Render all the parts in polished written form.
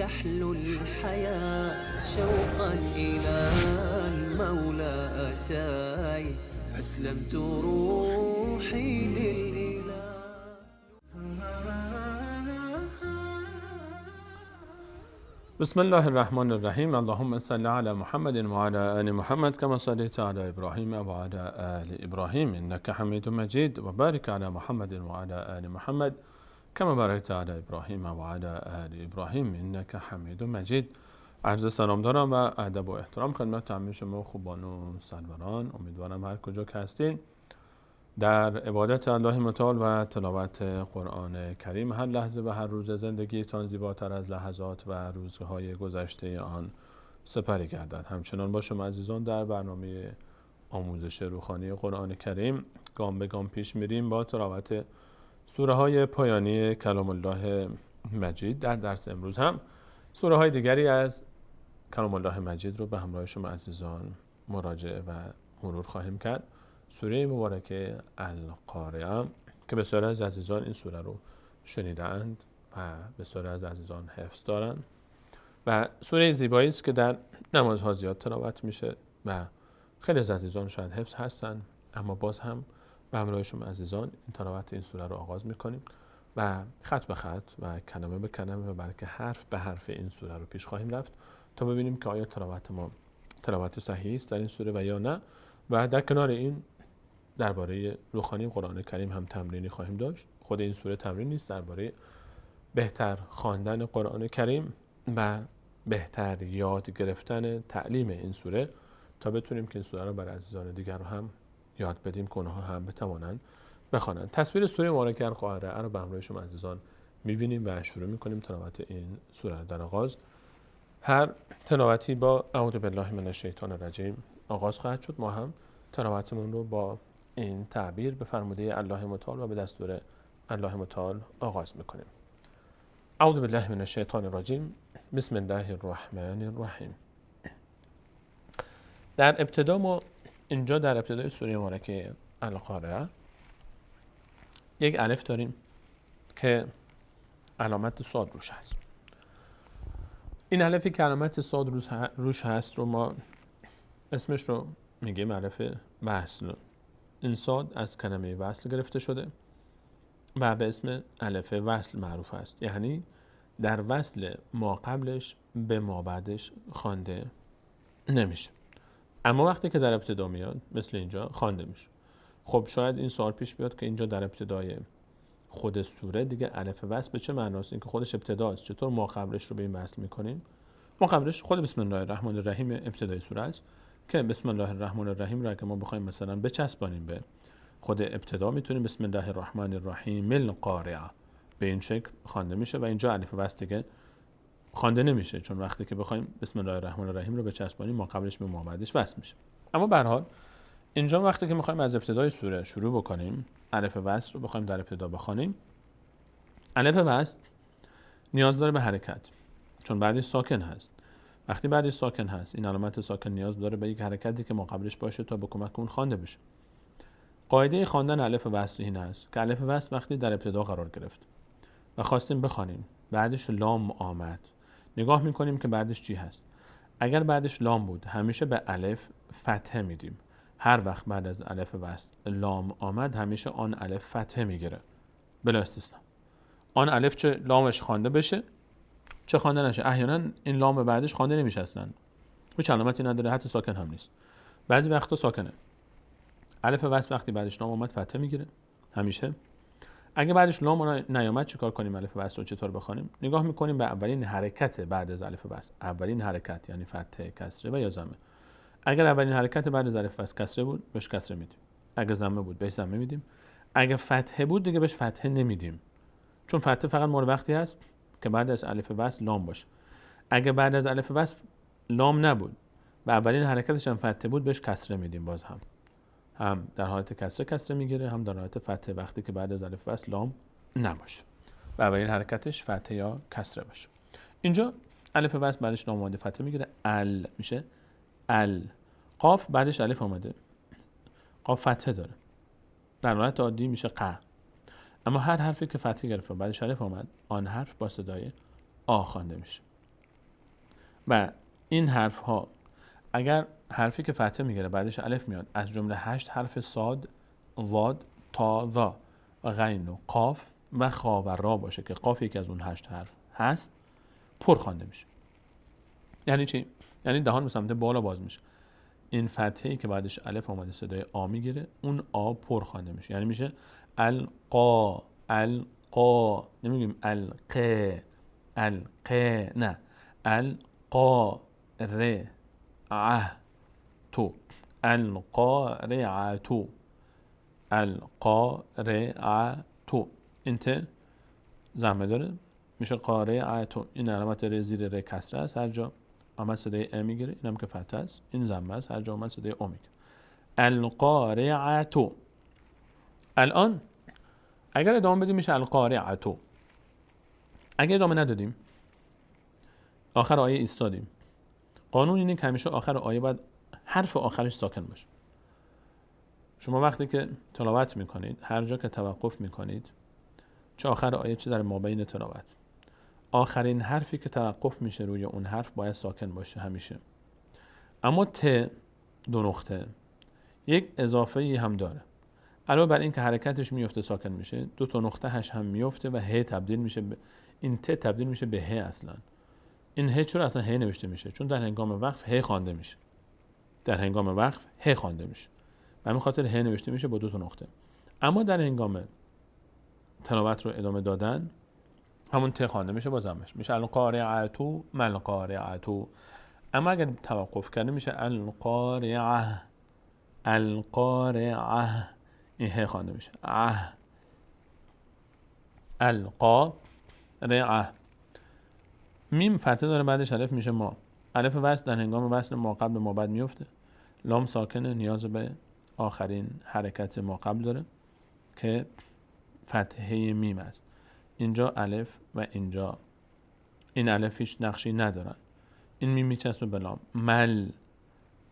تحلو الحياة شوقا إلى المولى أتيت أسلمت روحي للإله. بسم الله الرحمن الرحیم. اللهم صل علی محمد و علی آل محمد کما صلیت علی ابراهیم و علی آل ابراهیم انک حمید مجید و بارک علی محمد و علی آل محمد کما بارکت علی ابراهیم و علی آل ابراهیم انک حمید مجید. عرض سلام دارم و ادب و احترام خدمت همه شما خوبان و سروران. امیدوارم هر کجا که هستین در عبادت الله متعال و تلاوت قرآن کریم هر لحظه و هر روز زندگیتان زیباتر از لحظات و روزهای گذشته آن سپری گردد. همچنان با شما عزیزان در برنامه آموزش روحانی قرآن کریم گام به گام پیش میریم با تلاوت سوره های پایانی کلام الله مجید. در درس امروز هم سوره های دیگری از کلام الله مجید رو به همراه شما عزیزان مراجعه و مرور خواهیم کرد. سوره مبارکه القارعه که بسیاری از عزیزان این سوره رو شنیدند و بسیاری از عزیزان حفظ دارند و سوره زیبایی است که در نمازها زیاد تلاوت میشه و خیلی از عزیزان شاید حفظ هستن، اما باز هم به همراه شما عزیزان این تلاوت این سوره رو آغاز میکنیم و خط به خط و کلمه به کلمه و بلکه حرف به حرف این سوره رو پیش خواهیم رفت تا ببینیم که آیا تلاوت ما تلاوت صحیحی است در این سوره و یا نه. و در کنار این درباره روحانی قرآن کریم هم تمرینی خواهیم داشت. خود این سوره تمرین نیست، درباره بهتر خواندن قرآن کریم و بهتر یاد گرفتن تعلیم این سوره تا بتونیم که این سوره رو برای عزیزان دیگر رو هم یاد بدیم که اونها هم بتوانند بخوانند. تصویر سوره مبارکه القارعه رو به همراه شما عزیزان می‌بینیم و شروع می‌کنیم تلاوت این سوره. در آغاز هر تلاوتی با اعوذ بالله من الشیطان الرجیم آغاز خواهد شد. ما هم تلاوتمون رو با این تعبیر به فرموده الله متعال و به دستور الله متعال آغاز میکنیم. اعوذ بالله من الشیطان الرجیم بسم الله الرحمن الرحیم. در ابتدا ما اینجا در ابتدای سوره مبارکه القارعه یک الف داریم که علامت صاد روش هست. این الفی که علامت صاد روش هست رو ما اسمش رو میگیم الف وصل. این صاد از کلمه وصل گرفته شده و به اسم الف وصل معروف است، یعنی در وصل ما قبلش به ما بعدش خوانده نمیشه، اما وقتی که در ابتدا میاد مثل اینجا خوانده میشه. خب شاید این سوال پیش بیاد که اینجا در ابتدای خود سوره دیگه الف وصل به چه معناست؟ این که خودش ابتداست، چطور ما قبلش رو به این وصل میکنیم؟ ما قبلش خود بسم الله الرحمن الرحیم ابتدای سوره است که بسم الله الرحمن الرحیم را که ما بخوایم مثلا بچسبانیم به خود ابتدا میتونیم بسم الله الرحمن الرحیم القارعه به این شکل خوانده میشه و اینجا الف وصل دیگه خوانده نمیشه، چون وقتی که بخوایم بسم الله الرحمن الرحیم رو بچسبانیم ما قبلش به ما بعدش وصل میشه. اما به هر حال اینجا وقتی که میخوایم از ابتدای سوره شروع بکنیم الف وصل رو بخوایم در ابتدا بخوانیم، الف وصل نیاز داره به حرکت چون بعدش ساکن هست. وقتی بعدش ساکن هست این علامت ساکن نیاز داره به یک حرکتی که ما قبلش باشه تا به کمک اون خوانده بشه. قاعده خواندن الف وصل این است که الف وصل وقتی در ابتدا قرار گرفت و خواستیم بخوانیم بعدش لام آمد، نگاه میکنیم که بعدش چی هست. اگر بعدش لام بود همیشه به الف فتحه میدیم. هر وقت بعد از الف وصل لام آمد همیشه آن الف فتحه میگیره بلا استثنا. آن الف چه لامش خوانده بشه چه خوانده نشه. احیانا این لام بعدش خوانده نمیشه، اصلا هیچ علامتی نداره، حتی ساکن هم نیست. بعضی وقتا ساکنه. الف وصل وقتی بعدش لام اومد فتحه میگیره همیشه. اگه بعدش لام نیامد چیکار کنیم؟ الف وصل رو چطور بخوانیم؟ نگاه میکنیم به اولین حرکت بعد از الف وصل. اولین حرکت یعنی فتحه، کسره و یا ضمه. اگر اولین حرکت بعد از الف وصل کسره بود بهش کسره میدیم، اگه ضمه بود بهش ضمه میدیم، اگه فتحه بود دیگه بهش فتحه نمیدیم، چون فتحه فقط مال وقتی هست که بعد از الف وصل لام باشه. اگه بعد از الف وصل لام نبود و اولین حرکتش هم فتحه بود بهش کسره میدیم، باز هم در حالت کسره میگیره، هم در حالت فتحه وقتی که بعد از الف وصل لام نباشه و اولین حرکتش فتحه یا کسره باشه. اینجا الف وصل بعدش لام اومده فتحه میگیره، ال میشه ال. قاف بعدش الف اومده، قاف فتحه داره، در حالت عادی میشه ق. اما هر حرفی که فتحه گرفت و بعدش الف اومد آن حرف با صدای آ خوانده میشه. و این حرف ها اگر حرفی که فتحه میگیره بعدش الف میاد، از جمله 8 حرف صاد، ضاد، تا، ذا و غین و قاف و خا و را باشه که قاف یکی از اون 8 حرف هست، پر خوانده میشه. یعنی چی؟ یعنی دهان به سمت بالا باز میشه. این فتحه‌ای که بعدش الف اومده صدای آ میگیره، اون آ پر خوانده میشه. یعنی میشه القا، القا، نمیگیم القه، القه، نه، القا ر ع تو، القارعة، القارعة. این ت زحمه داره میشه قارعة. این علامت ر زیر ر کسره است، هر جا آمد صدای ا میگیره، اینم که فتحه است، این ضمه است، هر جا آمد صدای او میگیره. القارعة. الان اگر ادامه بدیم میشه القارعة. اگر ادامه ندادیم آخر آیه ایستادیم، قانون اینه که همیشه آخر آیه باید حرف آخرش ساکن باشه. شما وقتی که تلاوت میکنید، هر جا که توقف میکنید، چه آخر آیه چه در مابین تلاوت، آخرین حرفی که توقف میشه روی اون حرف باید ساکن باشه همیشه. اما ت دو نقطه یک اضافه ای هم داره. علاوه بر این که حرکتش میفته ساکن میشه، دو تا نقطه هش هم میفته و ه تبدیل میشه به این ت تبدیل میشه به ه. اصلا این ه چرا اصلا ه نوشته میشه؟ چون در هنگام وقف ه خوانده میشه. در هنگام وقف ه خوانده میشه. به همین خاطر ه نوشته میشه با دو تا نقطه. اما در هنگام تلاوت رو ادامه دادن همون ت خوانده میشه با ضمش، میشه القارعة ما القارعة. اما اگر توقف کرده میشه القارعة، القارعة، این ه خوانده میشه القارعة. میم فتحه داره بعدش الف میشه ما. الف وصل در هنگام وصل ما قبل ما بعد میفته. لام ساکنه، نیاز به آخرین حرکت ما قبل داره که فتحه میم است. اینجا الف و اینجا این الف هیچ نقشی ندارن، این میم میچسبه به لام. مل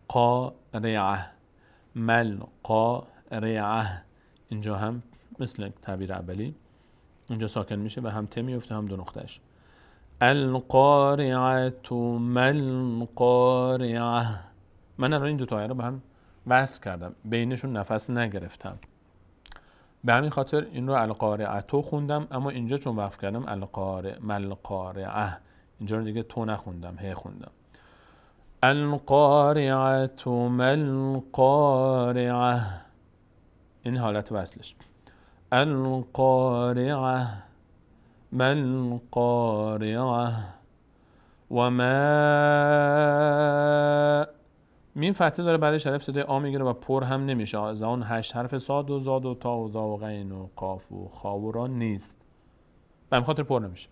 قارعه، مل قارعه. اینجا هم مثل تعبیر اولی اینجا ساکن میشه و هم ت میفته هم دو نقطهش. القارعه مل قارعه. من الان این دو تا آیه رو به هم وصل کردم، بینشون نفس نگرفتم، به همین خاطر این رو القارعه خوندم. اما اینجا چون وقف کردم مل قارعه، اینجا رو دیگه تو نخوندم، ه خوندم. القارعه مل قارعه، این حالت وصلش. القارعه مل قارعه و ما. میم فتحه داره بعدش الف صدای آ میگیره و پر هم نمیشه. از اون 8 حرف صاد و زاد و تا و ذا و غین و قاف و خا و را نیست، به همین خاطر پر نمیشه.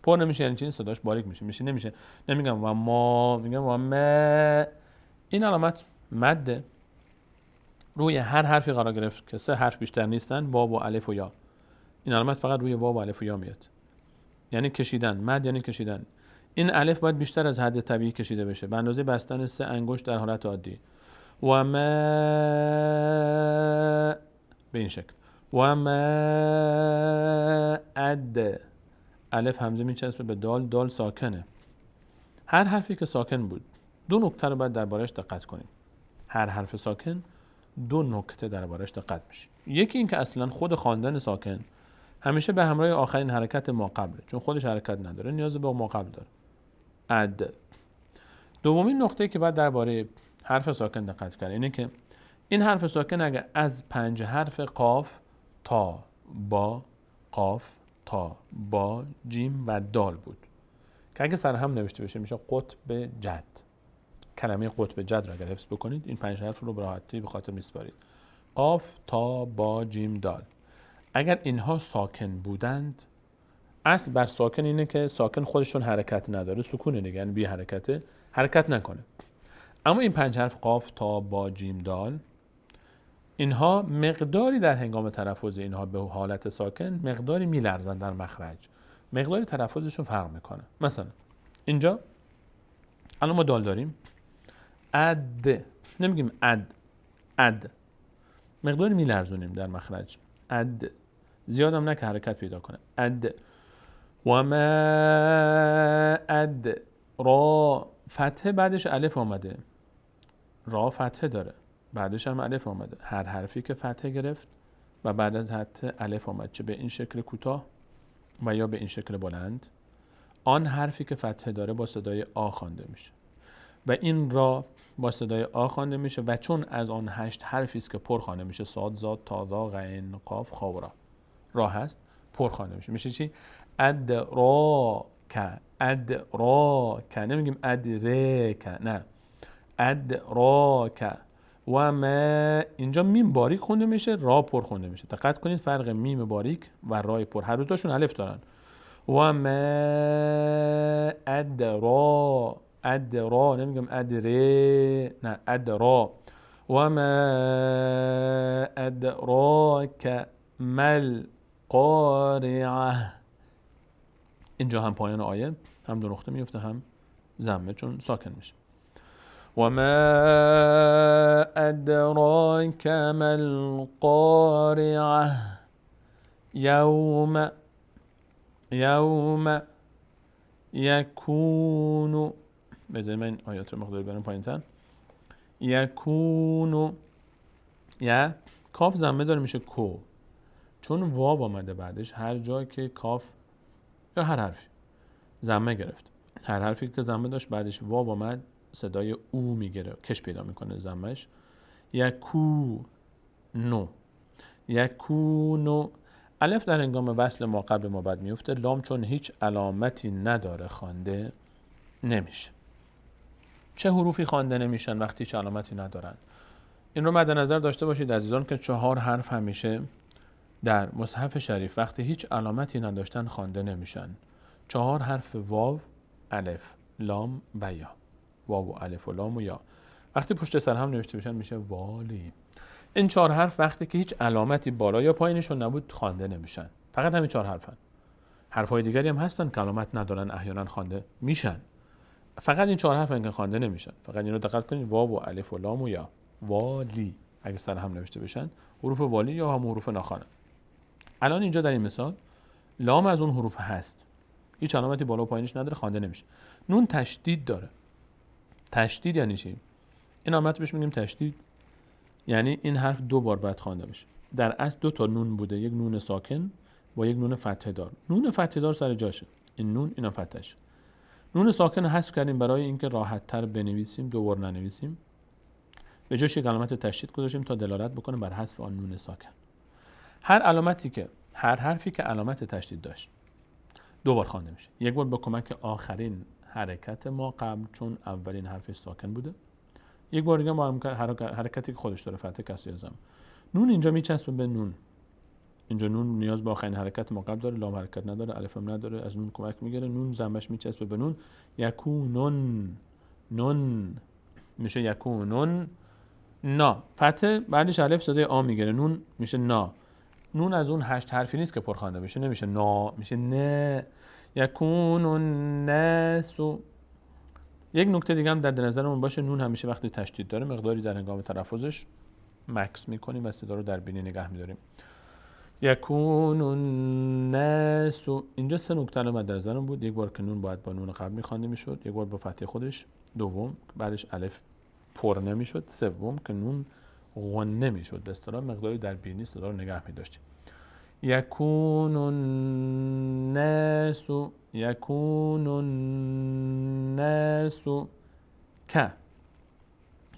پر نمیشه یعنی چی؟ صداش باریک میشه. نمیشه، نمیگم و ما، میگم و ما. این علامت مد روی هر حرفی قرار گرفت که 3 حرف بیشتر نیستن، واو و الف و یا. این علامت فقط روی واو و الف و یا میاد، یعنی کشیدن. مد یعنی کشیدن. این الف باید بیشتر از حد طبیعی کشیده بشه، به اندازه بستن 3 انگشت در حالت عادی. و ما، به این شکل. و ما اد، الف همزه میچسبه به دال، دال ساکنه. هر حرفی که ساکن بود دو نکته رو باید دربارش دقت کنید. هر حرف ساکن دو نکته دربارش دقت بشه. یکی این که اصلا خود خواندن ساکن همیشه به همراه آخرین حرکت ما قبله، چون خودش حرکت نداره، نیاز به ما قبل داره. اد. دومین نکته که باید درباره حرف ساکن دقت کرد اینه که این حرف ساکن اگر از 5 حرف قاف تا با، قاف تا با، جیم و دال بود که اگه سر هم نوشته بشه میشه قطب جد. کلمه قطب جد را اگر حفظ بکنید این 5 حرف رو به راحتی به خاطر میسپارید. قاف تا با جیم دال. اگر اینها ساکن بودند، اصل بر ساکن اینه که ساکن خودشون حرکت نداره، سکونه دیگه، یعنی بی حرکته، حرکت نکنه. اما این 5 حرف قاف تا با جیم دال، اینها مقداری در هنگام تلفظ اینها به حالت ساکن مقداری میلرزن در مخرج، مقداری تلفظشون فرق میکنه. مثلا اینجا الان ما دال داریم، اد نمیگیم اد، مقداری میلرزونیم در مخرج. اد زیادم نه که حرکت پیدا کنه. اد و ما اد را فتحه بعدش الف آمده، را فتحه داره، بعدش هم الف آمده. هر حرفی که فتحه گرفت و بعد از فتحه الف آمد، چه به این شکل کوتاه و یا به این شکل بلند، آن حرفی که فتحه داره با صدای آ خوانده میشه و این را با صدای آ خوانده میشه و چون از آن 8 حرفی است که پر خوانده میشه، صاد، ضاد، تا، ذا، غین، قاف، خا و را هست، پر خوانده میشه. میشه چی؟ ادراک، ادراک، نمیگیم ادرک، نه، ادراک. و ما، اینجا میم باریک خونده میشه، را پر خونده میشه. دقت کنید فرق میم باریک و رای پر، هر دو تاشون الف دارن. و ما ادرا، ادرا، نمیگم ادره، نه، ادرا. و ما ادراک مل قارعه. اینجا هم پایان آیه هم دو نقطه میفته هم ضمه چون ساکن میشه. و ما ادراک مل قارعه یوم یکونو، بذارید من این آیات رو مقداری برم پایین تر. یکونو، یا کاف ضمه داره میشه کو، چون واو آمده بعدش، هر جا که کاف یا هر حرفی ضمه گرفت، هر حرفی که ضمه داشت بعدش واو آمد، صدای او میگیره، کش پیدا میکنه ضمهش. یکونو، یکونو. الف در هنگام وصل ما قبل ما بعد میفته. لام چون هیچ علامتی نداره خوانده نمیشه. چه حروفی خوانده نمیشن وقتی هیچ علامتی ندارن؟ این رو مد نظر داشته باشید عزیزان که 4 حرف همیشه در مصحف شریف وقتی هیچ علامتی نداشتن خوانده نمیشن. 4 حرف واو، الف، لام و یا. واو و الف و لام و یا وقتی پشت سر هم نوشته بشن میشه والی. این 4 حرف وقتی که هیچ علامتی بالا یا پایینشون نبود خوانده نمیشن. فقط همین 4 حرفن. حرفای دیگری هم هستن که علامت ندارن، احیانا خوانده میشن. فقط این 4 حرفن که خوانده نمیشن. فقط اینو دقت کنید، واو و الف و لام و یا. والی اگه سر هم نوشته بشن حروف والی یا هم حروف ناخوانده. الان اینجا در این مثال لام از اون حروف هست، هیچ علامتی بالا و پایینش نداره، خوانده نمیشه. نون تشدید داره. تشدید یعنی چی؟ این علامت بهش میگیم تشدید، یعنی این حرف 2 بار باید خوانده بشه. در اصل 2 تا نون بوده، یک نون ساکن با یک نون فتحه دار. نون فتحه دار سر جاشه، این نون اینا فتحش. نون ساکن حذف کردیم برای اینکه راحت تر بنویسیم، 2 بار ننویسیم. به جاش یک علامت تشدید گذاشتیم تا دلالت بکنه بر حذف آن نون ساکن. هر علامتی که، هر حرفی که علامت تشدید داشت 2 بار خوانده میشه. یک بار با کمک آخرین حرکت ما قبل چون اولین حرف ساکن بوده، یک بار دیگه با حرکتی که خودش داره، فتحه، کسر یا ضم. نون اینجا میچسبه به نون. اینجا نون نیاز به آخرین حرکت ما قبل داره، لام حرکت نداره، الف هم نداره، از نون کمک میگیره. نون ضمش میچسبه به نون. یکونون، نون میشه یکونون. نا فتحه بعدش الف صدای آ میگیره، نون میشه نا. نون از اون 8 حرفی نیست که پرخوانده بشه، نمیشه نا، میشه نه. یکونون ناس. یک نکته دیگه هم در نظرمون باشه، نون همیشه وقتی تشدید داره مقداری در هنگام تلفظش مکس میکنیم و صدا رو در بینی نگه میداریم. یکون الناس. اینجا 3 نکته رو در نظرم بود. یک بار که نون باید با نون قبل میخوانده میشد، یک بار با فتحه خودش، دوم بعدش الف پر نمیشد، سوم که نون غنه میشد. به اصطلاح مقداری در بینی صدا رو نگه میداشتیم. یکون الناس، یکون الناس که،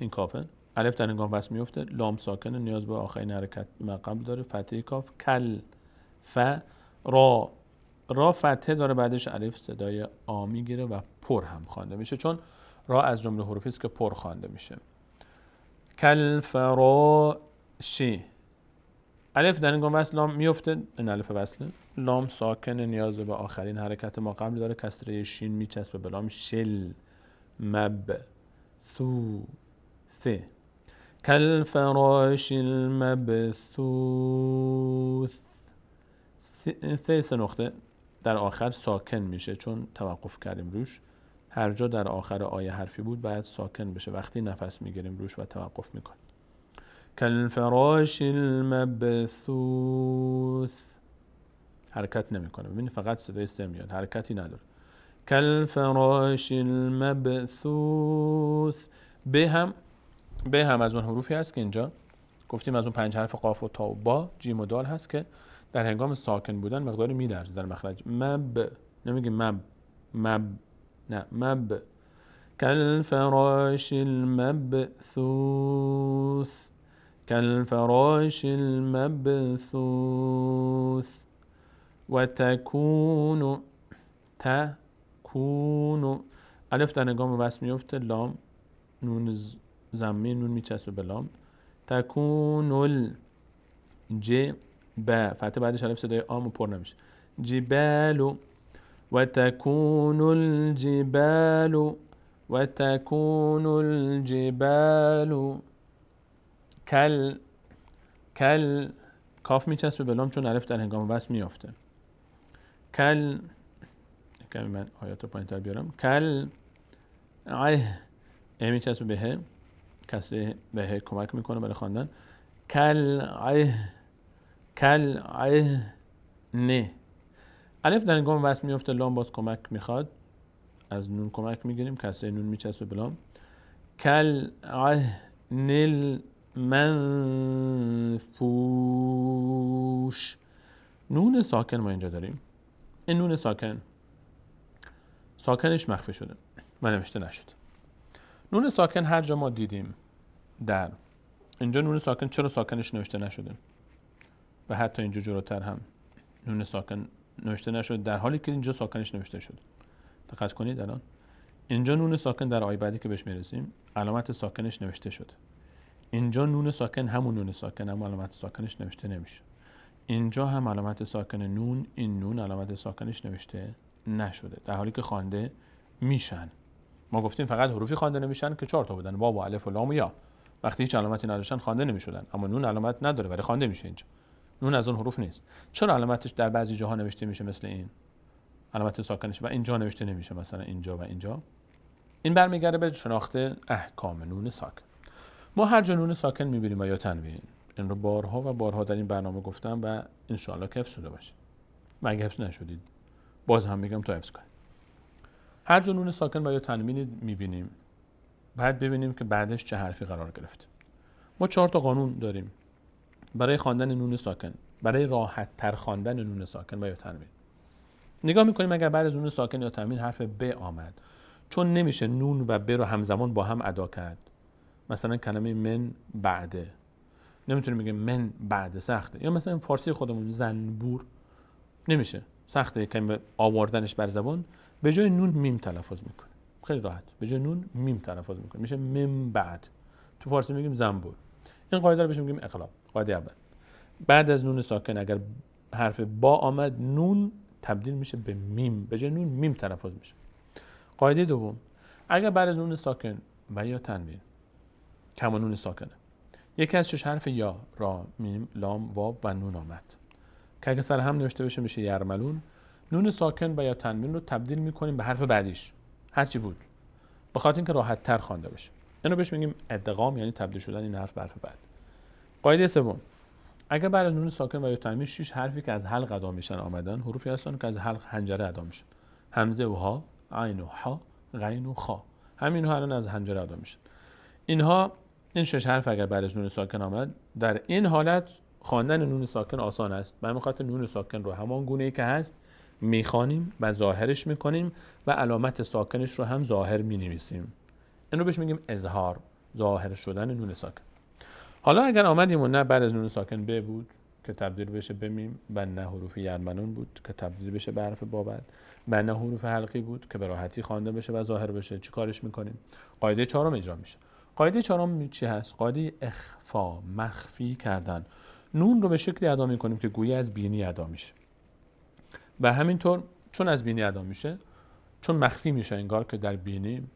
این کافه. الف در هنگام وصل میفته. لام ساکنه، نیاز به آخرین حرکت ما قبل داره، فتحه کاف. کل، ف، را. را فتحه داره، بعدش الف صدای آ میگیره و پر هم خوانده میشه، چون را از جمله حروفی است که پر خوانده میشه. کل فراشی. الف در هنگام وصل لام میفته، این الف وصله. لام ساکنه، نیاز به آخرین حرکت ما قبل داره، کسره شین میچسبه به لام. شل، مب، ثو، ث. کالفراش المبثوث. 3 نقطه در آخر ساکن میشه چون توقف کردیم روش. هر جا در آخر آیه حرفی بود باید ساکن بشه وقتی نفس میگیریم روش و توقف میکنیم. کالفراش المبثوث. حرکت نمیکنه، ببینید فقط صدای س میاد، حرکتی نداره. کالفراش المبثوث. به هم از اون حروفی هست که اینجا گفتیم از اون 5 حرف قاف و تا و با، جیم و دال هست که در هنگام ساکن بودن مقداری میلرزه در مخرج. نمیگیم نه مب. کالفراش المبثوث، کالفراش المبثوث. و تکون الف در هنگام وصل میفته، لام نون ضمی نون میچسبه به لام. تکون فتح بعدش الف صدای آمو پر نمیشه. جبال و تکون الجبال و تکون الجبال. کل کاف میچسبه به لام چون الف در هنگام وصل میافته. کل کمی من آیات رو پایین تر بیارم. کل میچسبه به ه، کسره به ه کمک میکنه برای خواندن. کل نه. الف در هنگام وصل میفته، لام باز کمک میخواد، از نون کمک میگیریم، کسره نون میچسبه به لام. کل نل منفوش. نون ساکن ما اینجا داریم. این نون ساکنش مخفی شده و نوشته نشد. نون ساکن هر جا ما دیدیم در اینجا نون ساکن چرا ساکنش نوشته نشده و حتی اینجا جلوتر هم نون ساکن نوشته نشد در حالی که اینجا ساکنش نوشته شد. دقت کنید الان اینجا نون ساکن در آیه بعدی که بهش میرسیم علامت ساکنش نوشته شد. اینجا نون ساکن همون نون ساکن، اما علامت ساکنش نوشته نمیشه. اینجا هم علامت ساکن نون، این نون علامت ساکنش نوشته نشده در حالی که خوانده میشن. ما گفتیم فقط حروفی خوانده نمیشن که 4 تا بودن، واو و الف و لام و یا. وقتی هیچ علامتی نداشتن خوانده نمیشدن، اما نون علامت نداره ولی خوانده میشه. اینجا نون از اون حروف نیست. چرا علامتش در بعضی جاها نوشته میشه مثل این علامت ساکنش و اینجا نوشته نمیشه، مثلا اینجا و اینجا؟ این برمیگرده به شناخت احکام نون ساکن. ما هر جا نون ساکن میبینیم و یا تنوین، این رو بارها و بارها در این برنامه گفتم و ان شاء الله که حفظ شده باشه. مگه حفظ نشدید باز هم میگم تا حفظ کنید. هر جا نون ساکن و یا تنوین میبینیم بعد ببینیم که بعدش چه حرفی قرار گرفت. ما 4 تا قانون داریم برای خواندن نون ساکن، برای راحت تر خواندن نون ساکن و یا تنوین. نگاه میکنیم اگر بعد از نون ساکن یا تنوین حرف ب آمد، چون نمیشه نون و ب رو همزمان با هم ادا کرد. مثلا کلمه من بعده نمیتونیم بگیم من بعده، سخته. یا مثلا فارسی خودمون زنبور نمیشه، سخته کلمه آوردنش بر زبان. به جای نون میم تلفظ میکنه، خیلی راحت. به جای نون میم تلفظ میکنه، میشه من بعد. تو فارسی میگیم زنبور. این قاعده رو بهش میگیم اقلاب. قاعده اول، بعد از نون ساکن اگر حرف با آمد نون تبدیل میشه به میم، به جای نون میم تلفظ میشه. قاعده دوم، اگر بعد از نون ساکن و یا تنوین کما نون ساکنه یکی از 6 حرف یا، را، میم، لام، واو و نون آمد که اگه سر هم نوشته بشه میشه یرملون، نون ساکن و یا تنوین رو تبدیل میکنیم به حرف بعدیش هر چی بود، به خاطر اینکه راحت تر خوانده بشه. اینو بهش میگیم ادغام، یعنی تبدیل شدن این حرف به حرف بعد. قاعده سوم، اگر بعد از نون ساکن و یا تنوین 6 حرفی که از حلق ادا میشن آمدن، حروفی هستن که از حلق حنجره ادا میشن، همزه و ها، عین و ح، غین و خا، همینها الان از حنجره ادا میشن. این 6 حرف اگر بعد از نون ساکن آمد، در این حالت خواندن نون ساکن آسان است. به همین خاطر نون ساکن رو همان گونه‌ای که هست میخوانیم و ظاهرش میکنیم و علامت ساکنش رو هم ظاهر مینویسیم. این رو بهش میگیم اظهار، ظاهر شدن نون ساکن. حالا اگر آمدیم و نه بعد از نون ساکن ب بود که تبدیل بشه به میم، و نه حروف یرمنون بود که تبدیل بشه به حرف بابد، و نه حروف حلقی بود که به راحتی خوانده بشه و ظاهر بشه، چیکارش میکنیم؟ قاعده 4 اجرا میشه. قاعده 4 چی هست؟ قاعده اخفا، مخفی کردن. نون رو به شکلی ادا میکنیم که گویی از بینی ادا میشه و همینطور چون از بینی ادا میشه، چون مخفی میشه انگار که در بینی،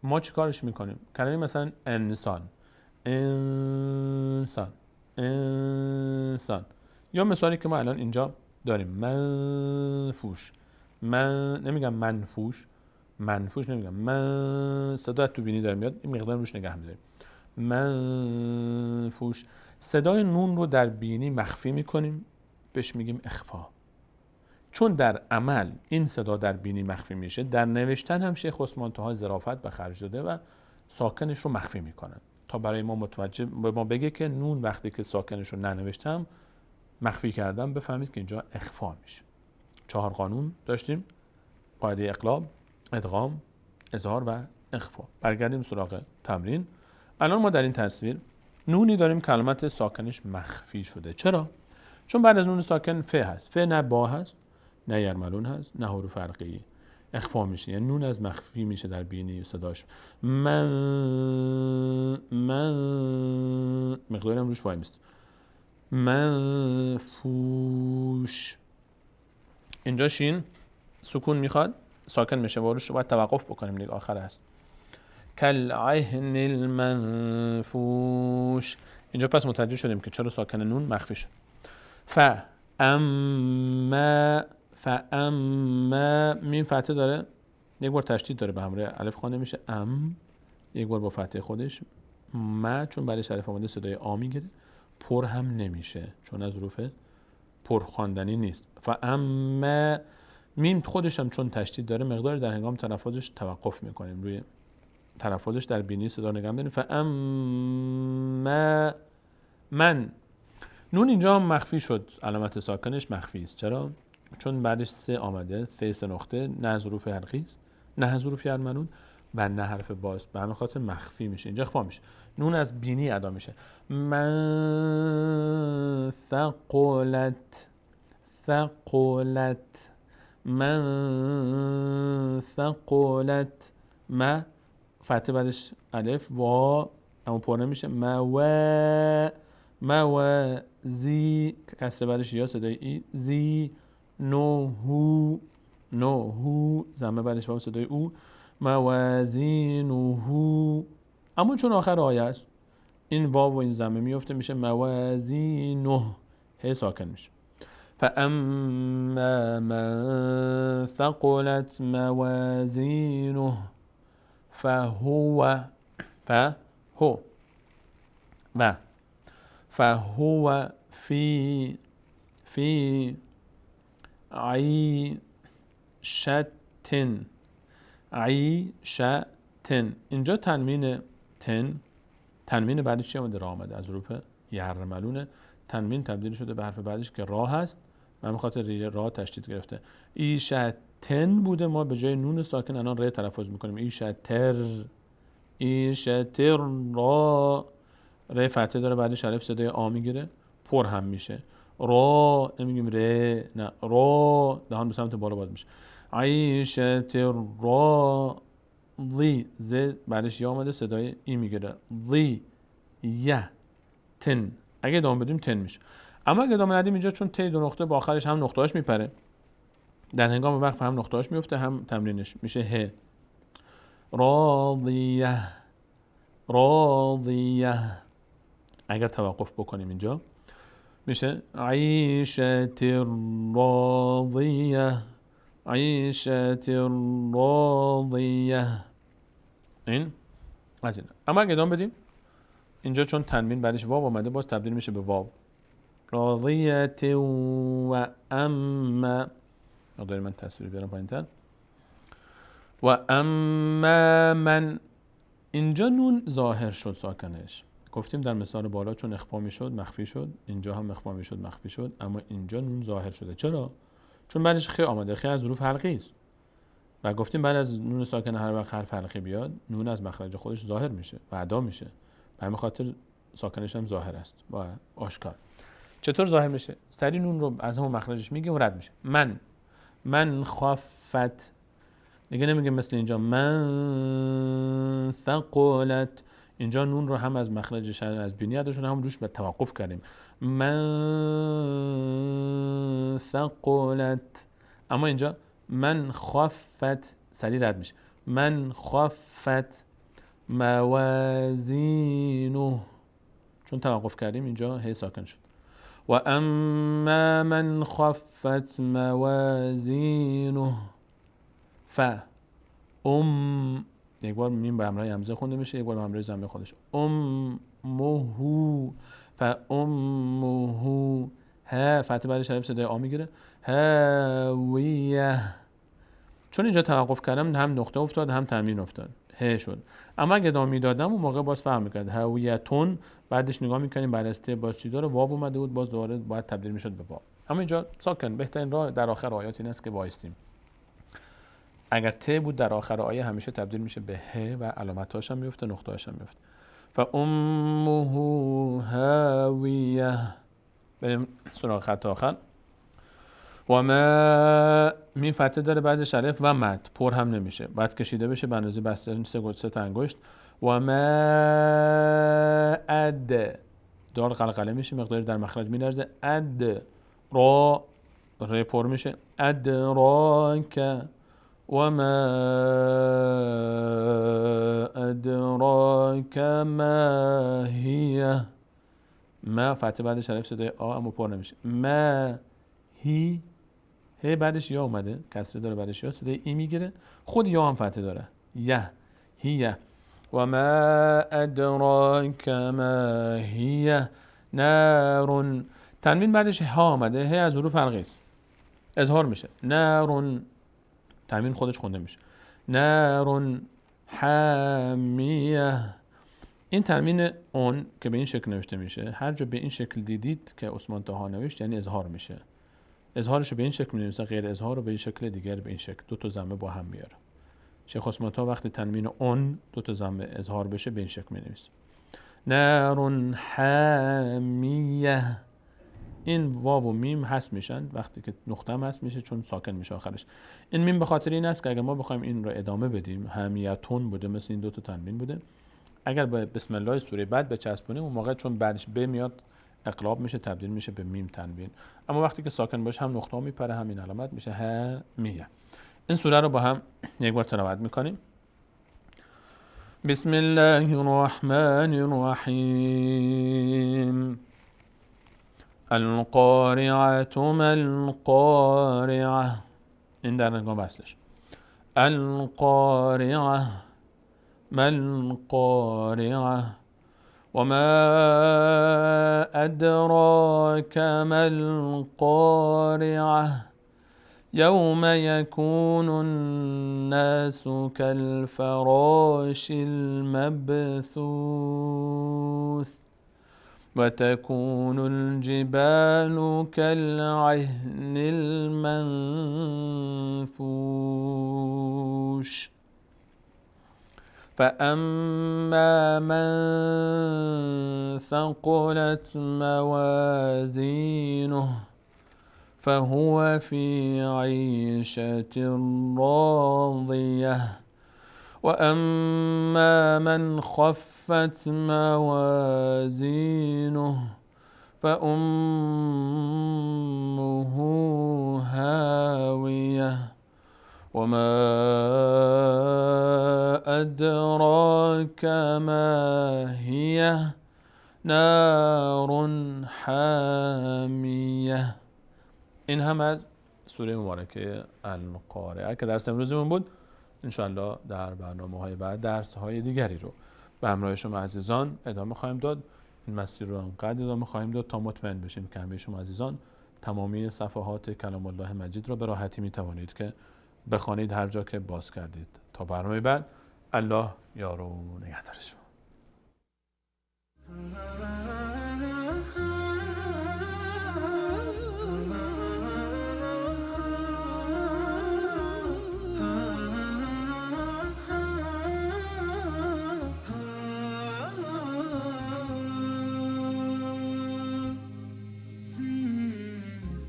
ما چیکارش میکنیم؟ کلمه مثلا انسان، انسان، انسان، یا مثالی که ما الان اینجا داریم منفوش. من نمیگم منفوش، منفوش نمیگم، من صدا تو بینی داره میاد، این مقدار روش نگه می‌داریم. منفوش، صدای نون رو در بینی مخفی میکنیم، بهش میگیم اخفا. چون در عمل این صدا در بینی مخفی میشه، در نوشتن هم شیخ عثمان طاها ظرافت به خرج داده و ساکنش رو مخفی میکنه تا برای ما متوجه به ما بگه که نون وقتی که ساکنش رو ننوشتم مخفی کردم، بفهمید که اینجا اخفا میشه. 4 قانون داشتیم: قاعده اقلاب، ادغام، اظهار و اخفا. برگردیم سراغ تمرین. الان ما در این تصویر نونی داریم کلمات ساکنش مخفی شده. چرا؟ چون بعد از نون ساکن ف هست. ف نه با هست، نه یرملون هست، نه حروف حلقه‌ای. اخفا میشه، یعنی نون از مخفی میشه در بینی صداش. من مقداری هم روش وای میست. منفوش. اینجا شین سکون میخواد، ساکن میشه و روش رو باید توقف بکنیم دیگه، آخر هست. کالعهن المنفوش. اینجا پس متوجه شدیم که چرا ساکن نون مخفی شد. فاما میم فتحه داره، یک بار تشدید داره به همراه الف خوانده میشه یک بار با فتحه خودش. ما چون بعدش الف اومده صدای آ میگیره. پر هم نمیشه چون از حروف پر خواندنی نیست. فاما میم خودش هم چون تشدید داره مقداری در هنگام تلفظش توقف میکنیم، روی تلفظش در بینی صدا نگم داریم. فاما من. نون اینجا هم مخفی شد، علامت ساکنش مخفی است. چرا؟ چون بعدش سه آمده، سه نقطه، نه از حروف حلقی است، نه از حروف یرملون و نه حرف باست، به همین خاطر مخفی میشه. اینجا اخفا میشه، نون از بینی ادا میشه. من ثقلت من ثقلت. ما فتحه بعدش الف وا اما پر نمیشه. موازی کسر بعدش یا صدای ای. زی نوهو زمه بعدش با صدای او. موازینوهو. اما چون آخر آیه است این واو و این زمه میفته میشه موازینوه، هی ساکن میشه. فاما من ثقلت موازینه فهو في عیشة. اینجا تنوین بعدش چی آمده؟ را آمده، از حروف یرملون. تنوین تبدیل شده به حرف بعدش که را هست و همین خاطر را تشدید گرفته. ایشتن بوده، ما به جای نون ساکن الان ر تلفظ میکنیم. ایشتر را ر فتحه داره، بعدش الف صدای آ میگیره، پر هم میشه. را نمیگیم ر، نه را، دهان به سمت بالا باز میشه. عیشتر را ضی، ز بعدش یا آمده صدای ای میگیره. ضی یه تن. اگه ادامه بدیم تن میشه، اما اگه ادامه ندیم اینجا چون تی 2 نقطه با آخرش هم نقطه‌اش میپره، در هنگام وقف هم نقطه‌اش میفته هم تمرینش میشه ه. راضیه. اگر توقف بکنیم اینجا میشه عیشة راضیه. این از این. اما اگه ادامه بدیم اینجا چون تنوین بعدش واو اومده باز تبدیل میشه به واو. راضیت و اما، مقداری من تصویر بیارم پایین‌تر. و اما من. اینجا نون ظاهر شد ساکنش، گفتیم در مثال بالا چون اخفا میشد مخفی شد، اینجا هم اخفا میشد مخفی شد، اما اینجا نون ظاهر شده. چرا؟ چون بعدش خ آمده، خ از حروف حلقی است و گفتیم بعد از نون ساکن هر وقت حرف حلقی بیاد نون از مخرج خودش ظاهر میشه و ادا میشه، به همین خاطر ساکنش هم ظاهر است و آشکار. چطور ظاهر میشه؟ سری نون رو از همون مخرجش میگیم و رد میشه. من خفت، دیگه نمیگیم مثل اینجا من ثقلت. اینجا نون رو هم از مخرجش از بینی اداشون هم روش به توقف کردیم. من ثقلت. اما اینجا من خفت سری رد میشه. من خفت موازینه، چون توقف کردیم اینجا هی ساکن شد. و اما من خفت موازینه یک بار میم به همراه همزه خونده میشه، یک بار به همراه زمه خودش. امه فامه ها فتح بعدش الف صدای آ میگیره. هاویه. چون اینجا توقف کردم هم نقطه افتاد هم تنوین افتاد، ه شد. اما اگه ادامه میدادم اون موقع باز فهم میکرد هویتون، بعدش نگاه میکنیم بعد از ت باز چی داره، واو اومده بود، باز دوباره باید تبدیل میشد به واو. اما اینجا ساکن. بهترین راه در آخر آیات این است که وایستیم. اگر ت بود در آخر آیه همیشه تبدیل میشه به ه و علامتاش هم میفته، نقطه‌اش هم میفته. فامه هاویه. بریم سراغ خط آخر. و ما میم فتحه داره بعدش الف و مد، پر هم نمیشه، بعد کشیده بشه به اندازه بسته سه تا انگشت. و ما اد، دال قلقله میشه، مقداری در مخرج میلرزه. اد را، ر پر میشه. ادراک. و ما ادراک ما هی. ما فتحه بعدش الف صدای آ اما پر نمیشه. ما هی، هی بعدش یا اومده، کسره داره بعدش یا، صدای ای میگیره، خود یا هم فتحه داره. یه، هیه. و ما ادراک ما هیه نارون. تنوین بعدش ها اومده، هی از حروف فرقی است، اظهار میشه. نارون، تنوین خودش خونده میشه. نارون حامیه. این تنوین اون که به این شکل نوشته میشه، هر جا به این شکل دیدید که عثمان طاها نوشت یعنی اظهار میشه. اظهارش رو به این شکل می‌نویسن، غیر اظهار رو به این شکل دیگر به این شکل، دو تا ضمه با هم میاره. شیخ عثمان طاها وقتی تنوین اون دو تا ضمه اظهار بشه به این شکل می‌نویسه. نار حامیه. این واو و میم حذف میشن وقتی که نقطه هم حذف میشه چون ساکن میشه آخرش. این میم به خاطر این است که اگر ما بخوایم این رو ادامه بدیم، حامیتون بوده مثل این دو تا تنوین بوده، اگر به بسم الله سوره بعد بچسبونیم اون موقع چون بعدش ب میاد اقلاب میشه، تبدیل میشه به میم تنوین. اما وقتی که ساکن باشه هم نقطه میپره هم این علامت میشه حامیه. این سوره رو با هم یک بار تلاوت میکنیم. بسم الله الرحمن الرحیم. القارعة ما القارعة. این در نگاه بسلش. القارعة ما القارعة. وما أدراك ما القارعة. يوم يكون الناس كالفراش المبثوث وتكون الجبال كالعهن المنفوش. فأما من ثقلت موازينه فهو في عيشة راضية. وأما من خفت موازينه فأمه هاوية. وما أدراك ما هي نار حامیه. این هم از سوره مبارکه القارعه که درس امروزمون بود. انشاءالله در برنامه‌های بعد درس‌های دیگری رو به همراه شما عزیزان ادامه خواهیم داد. این مسیر رو انقدر ادامه خواهیم داد تا مطمئن بشیم که همه شما عزیزان تمامی صفحات کلام الله مجید رو به راحتی می‌توانید که بخوانید هر جا که باز کردید. تا برنامه بعد، الله یار و نگهدار شما.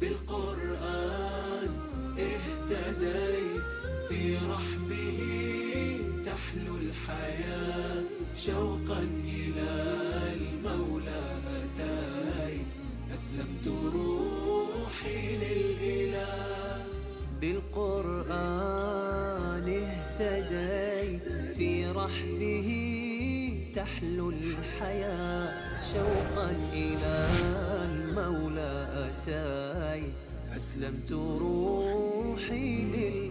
بالقرآن اهتديت في رحبه تحلو الحياة شوقا إلى المولى أتيت أسلمت روحي للإله. بالقرآن اهتديت في رحبه تحلو الحياة شوقا إلى المولى أتيت أسلمت روحي لله.